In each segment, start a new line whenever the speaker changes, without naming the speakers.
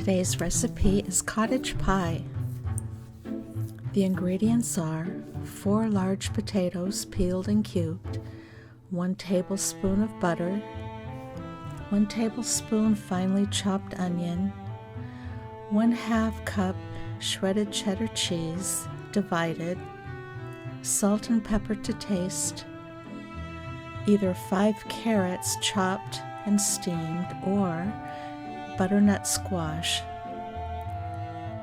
Today's recipe is cottage pie. The ingredients are 4 large potatoes peeled and cubed, 1 tablespoon of butter, 1 tablespoon finely chopped onion, 1/2 cup shredded cheddar cheese, divided, salt and pepper to taste, either 5 carrots chopped and steamed or butternut squash,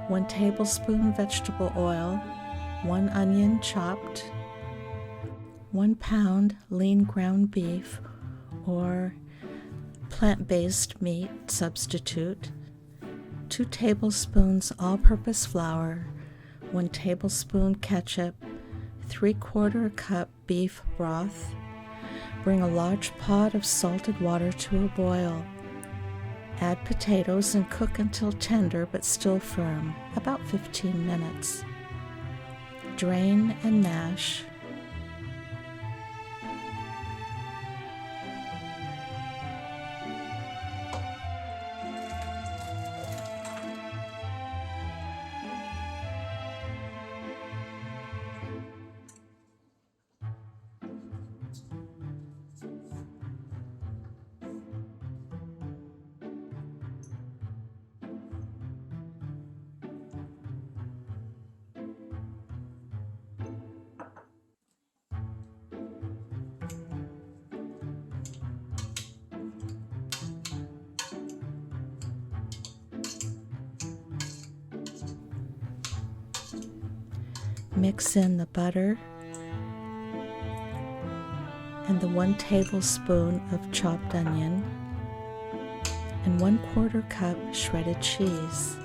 1 tablespoon vegetable oil, 1 onion chopped, 1 pound lean ground beef or plant-based meat substitute, 2 tablespoons all-purpose flour, 1 tablespoon ketchup, 3/4 cup beef broth. Bring a large pot of salted water to a boil. Add potatoes and cook until tender but still firm, about 15 minutes. Drain and mash. Mix in the butter and the 1 tablespoon of chopped onion and 1/4 cup shredded cheese.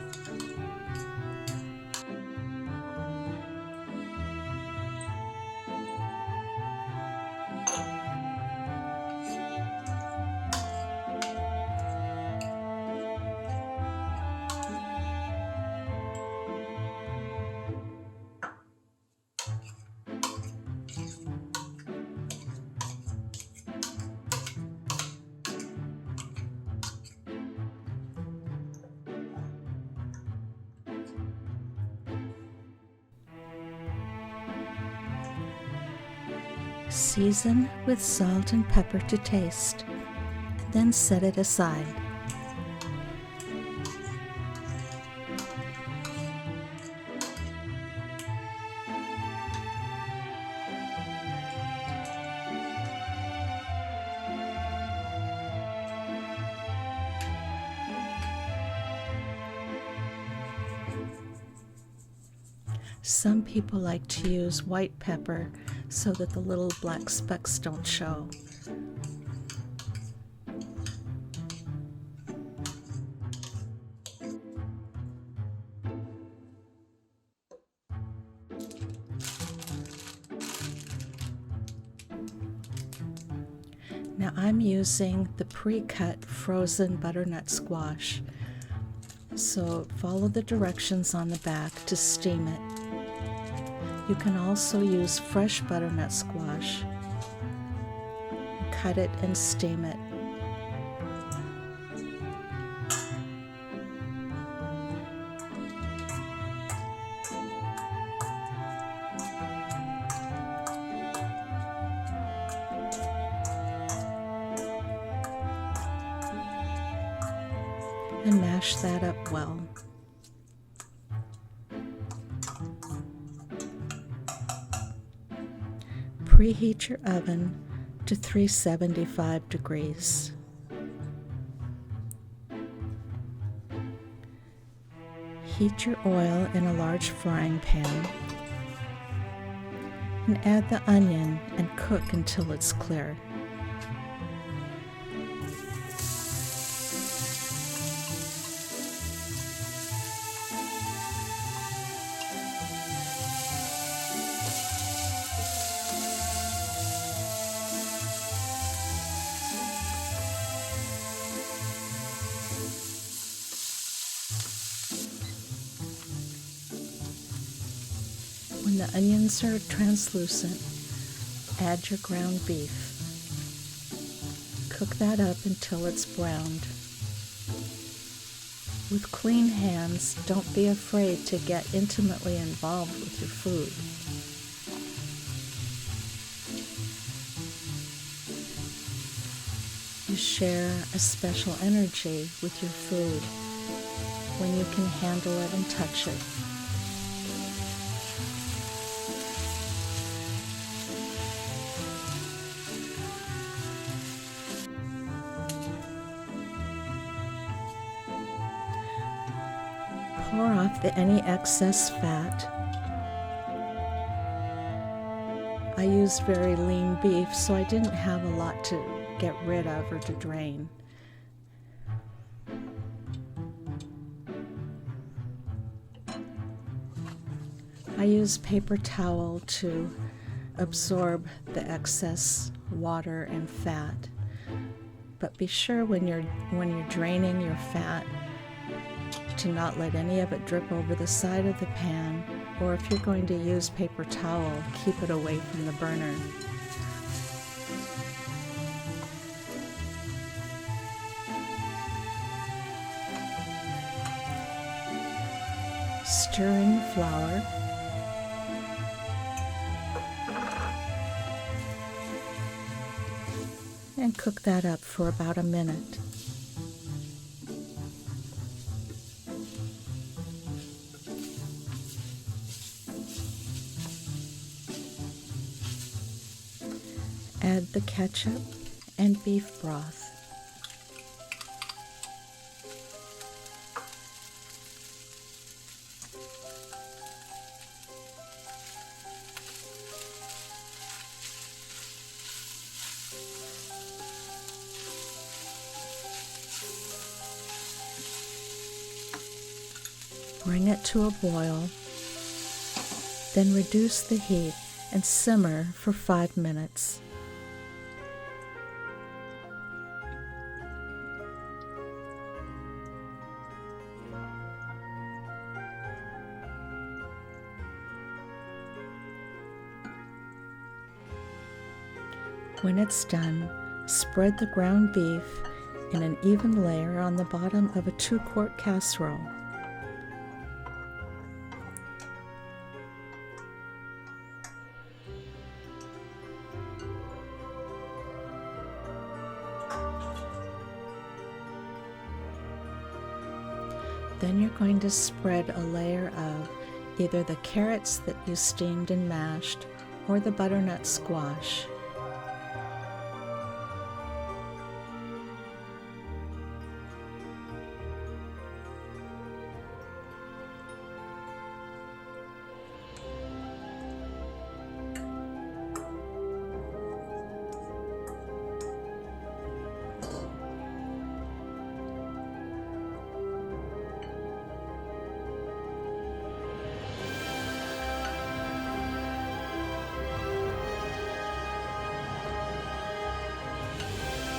Season with salt and pepper to taste, and then set it aside. Some people like to use white pepper so that the little black specks don't show. Now I'm using the pre-cut frozen butternut squash, so follow the directions on the back to steam it. You can also use fresh butternut squash. Cut it and steam it. And mash that up well. Preheat your oven to 375 degrees. Heat your oil in a large frying pan and add the onion and cook until it's clear. When the onions are translucent, add your ground beef. Cook that up until it's browned. With clean hands, don't be afraid to get intimately involved with your food. You share a special energy with your food when you can handle it and touch it. Pour off any excess fat. I used very lean beef, so I didn't have a lot to get rid of or to drain. I use paper towel to absorb the excess water and fat. But be sure when you're draining your fat to not let any of it drip over the side of the pan, or if you're going to use paper towel, keep it away from the burner. Stir in the flour. And cook that up for about a minute. Add the ketchup and beef broth. Bring it to a boil, then reduce the heat and simmer for 5 minutes. When it's done, spread the ground beef in an even layer on the bottom of a 2-quart casserole. Then you're going to spread a layer of either the carrots that you steamed and mashed or the butternut squash.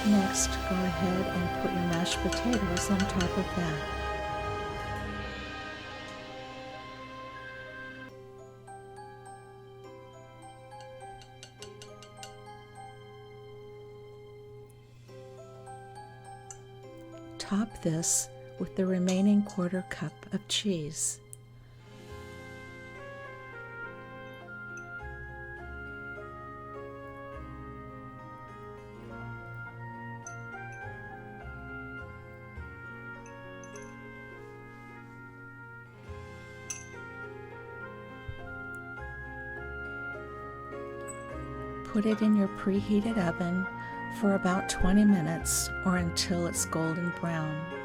Next, go ahead and put your mashed potatoes on top of that. Top this with the remaining 1/4 cup of cheese. Put it in your preheated oven for about 20 minutes or until it's golden brown.